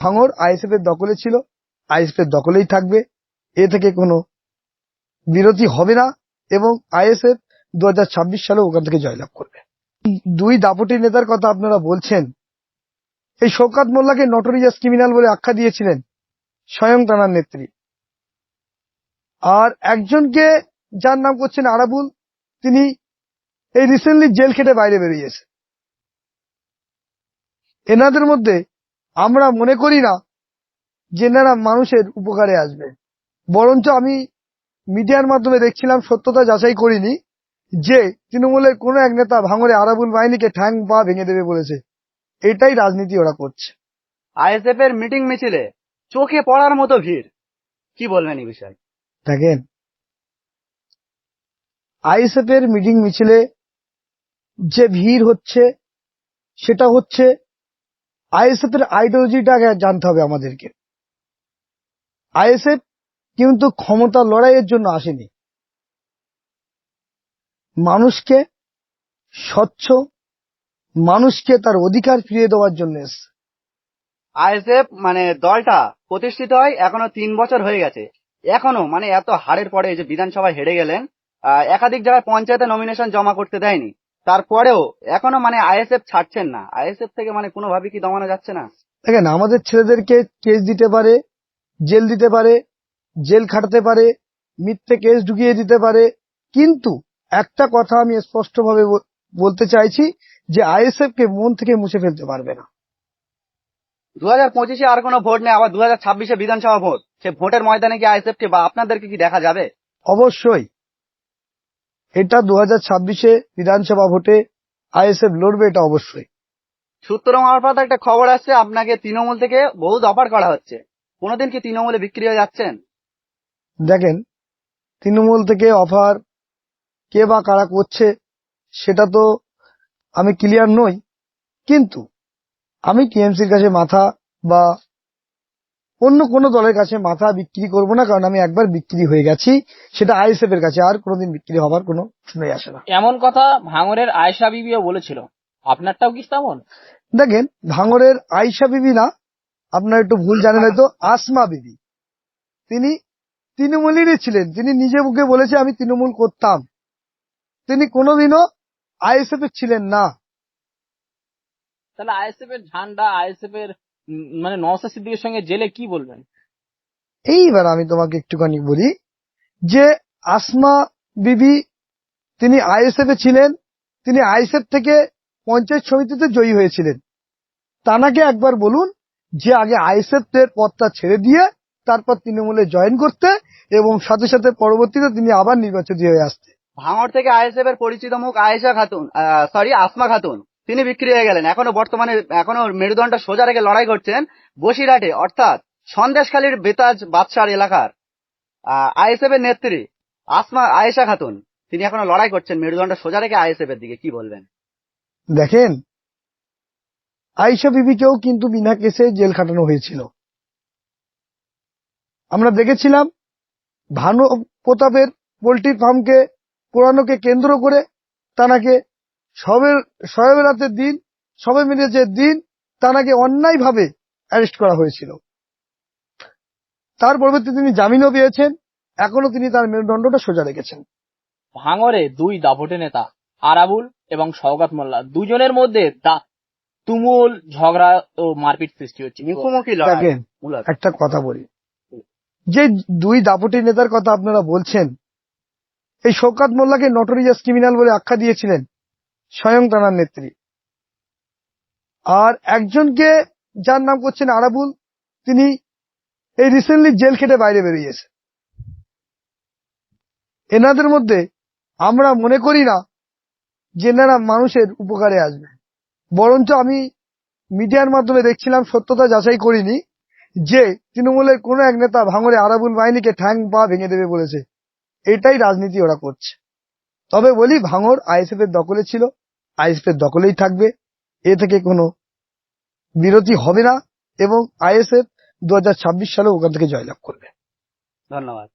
ভাঙড় আইএসএফ এর দখলে ছিল, আইএসএফ এর দখলেই থাকবে, এ থেকে কোনো বিরতি হবে না এবং আইএসএফ 2026 সালে ওখান থেকে জয়লাভ করবে। দুই দাপটি নেতার কথা আপনারা বলছেন, এই শওকত মোল্লাকে নটোরিয়াস ক্রিমিনাল বলে আখ্যা দিয়েছিলেন স্বয়ং থানার নেত্রী। আর একজনকে যার নাম করছেন আরাবুল, তিনি এই রিসেন্টলি জেল খেটে বাইরে বেরিয়েছে। এনাদের মধ্যে আমরা মনে করি না যে এনারা মানুষের উপকারে আসবে, বরঞ্চ আমি মিডিয়ার মাধ্যমে দেখছিলাম, সত্যতা যাচাই করিনি, যে তৃণমূলের কোন এক নেতা ভাঙড়ে আরাবুল বাহিনীকে ঠ্যাং পা ভেঙে দেবে বলেছে। এটাই রাজনীতি ওরা করছে। আইএসএফ এর মিটিং মিছিলে চোখে পড়ার মতো ভিড়, কি বলবেন এই বিষয়ে? দেখেন, আইএসএফ এর মিটিং মিছিলে যে ভিড় হচ্ছে, সেটা হচ্ছে আইএসএফ এর আইডিওলজিটা জানতে হবে আমাদেরকে। আইএসএফ কিন্তু ক্ষমতা লড়াইয়ের জন্য আসেনি, মানুষকে স্বচ্ছ, মানুষকে তার অধিকার ফিরিয়ে দেওয়ার জন্য এসছে। আইএসএফ মানে দলটা প্রতিষ্ঠিত হয় এখনো 3 বছর হয়ে গেছে, এখনো মানে এত হারের পরে যে বিধানসভায় হেরে গেলেন, একাধিক জায়গায় পঞ্চায়েতে নমিনেশন জমা করতে দেয়নি, তারপরেও এখনো মানে আইএসএফ ছাড়ছেন না। আইএসএফ থেকে মানে কোনোভাবে কি দমানো যাচ্ছে না? দেখেন, আমাদের ছেলেদেরকে কেস দিতে পারে, জেল দিতে পারে, জেল খাটাতে পারে, মিথ্যে কেস ঢুকিয়ে দিতে পারে, কিন্তু একটা কথা আমি স্পষ্টভাবে বলতে চাইছি যে আইএসএফ কে মন থেকে মুছে ফেলতে পারবে না। 2025-এ আর কোনো ভোট নেই, আবার 2026-এ বিধানসভা ভোট, সে ভোটের ময়দানে কি আইএসএফ কে বা আপনাদেরকে কি দেখা যাবে? অবশ্যই এটা 2026-এ বিধানসভা ভোটে আইএসএফ লড়বে, এটা অবশ্যই। সূত্র মারফত একটা খবর আসছে আপনাকে তৃণমূল থেকে বহুত অফার করা হচ্ছে, কোনোদিন কি তৃণমূলে বিক্রি হয়ে যাচ্ছেন? দেখেন, তৃণমূল থেকে অফার কে বা কারা করছে সেটা তো আমি ক্লিয়ার নই, কিন্তু আমি টিএমসির কাছে মাথা বা অন্য কোনো দলের কাছে মাথা বিক্রি করব না, কারণ আমি একবার বিক্রি হয়ে গেছি, সেটা আইএসএফ এর কাছে আর কোনোদিন বিক্রি হবার কোনো প্রশ্নই আসে না। এমন কথা ভাঙড়ের আয়েশা বিবিও বলেছিল, আপনারটাও কি তেমন? দেখেন, ভাঙড়ের আয়েশা বিবি না, আপনার একটু ভুল জানেন হয়তো, আসমা বিবি, তিনি তৃণমূলেরই ছিলেন। তিনি নিজে মুখে বলেছে আমি তৃণমূল করতাম, তিনি কোনোদিনও আইএসএফ এর ছিলেন না। তাহলে আইএসএফ এর ঝান্ডা, আইএসএফ এর মানে নওশাদ সিদ্দিকের সঙ্গে জেলে কি বলবেন? এইবার আমি তোমাকে একটুখানি বলি যে আসমা বিবি তিনি আইএসএফ এ ছিলেন, তিনি আইএসএফ থেকে পঞ্চায়েত সমিতিতে জয়ী হয়েছিলেন। তানাকে একবার বলুন যে আগে আইএসএফ এর পদটা ছেড়ে দিয়ে তারপর তৃণমূলে জয়েন করতে, এবং সাথে সাথে পরবর্তীতে তিনি আবার নির্বাচিত হয়ে আসতে। ভাঙড় থেকে আইএসএফ এর পরিচিত মুখ আসমা খাতুন, তিনি বিক্রি হয়ে গেলেন। বর্তমানে মেরুদণ্ড সোজা রেখে লড়াই করছেন বসিরহাটে, অর্থাৎ সন্দেশখালীর বেতাজ বাদশার এলাকার আইএসএফ এর নেত্রী আয়েশা খাতুন, তিনি এখনো লড়াই করছেন মেরুদণ্ড সোজা রেখে আইএসএফ এর দিকে, কি বলবেন? দেখেন, আয়েশা বিবিকেও কিন্তু বিনা কেসে জেল খাটানো হয়েছিল। আমরা দেখেছিলাম ভানু প্রতাপের পোল্ট্রি ফার্মকে পোড়ানোকে কেন্দ্র করে তানাকে শবে বরাতের দিন, শবে মিরাজের দিন তানাকে অন্যায়ভাবে অ্যারেস্ট করা হয়েছিল। তার পরবর্তীতে তিনি জামিনও পেয়েছেন, এখনো তিনি তার মেরুদণ্ডটা সোজা রেখেছেন। ভাঙড়ে দুই দাপটে নেতা আরাবুল এবং শওকত মোল্লা, দুজনের মধ্যে তুমুল ঝগড়া ও মারপিট সৃষ্টি হচ্ছে, মুখোমুখি লড়াই। দেখেন, একটা কথা বলি, যে দুই দাপটি নেতার কথা আপনারা বলছেন, এই শওকত মোল্লাকে নটোরিয়াস ক্রিমিনাল বলে আখ্যা দিয়েছিলেন স্বয়ং থানার নেত্রী। আর একজনকে যার নাম করছেন আরাবুল, তিনি এই রিসেন্টলি জেল খেটে বাইরে বেরিয়েছে। এনাদের মধ্যে আমরা মনে করি না যে এনারা মানুষের উপকারে আসবে, বরঞ্চ আমি মিডিয়ার মাধ্যমে দেখছিলাম, সত্যতা যাচাই করিনি, যে তৃণমূলের কোন এক নেতা ভাঙড়ে আরাবুল বাহিনীকে ঠ্যাং পা ভেঙে দেবে বলেছে। এটাই রাজনীতি ওরা করছে। তবে বলি, ভাঙড় আইএসএফ এর দখলে ছিল, আইএসএফ এর দখলেই থাকবে, এ থেকে কোনো বিরতি হবে না এবং আইএসএফ 2026 সালে ওখান থেকে জয়লাভ করবে। ধন্যবাদ।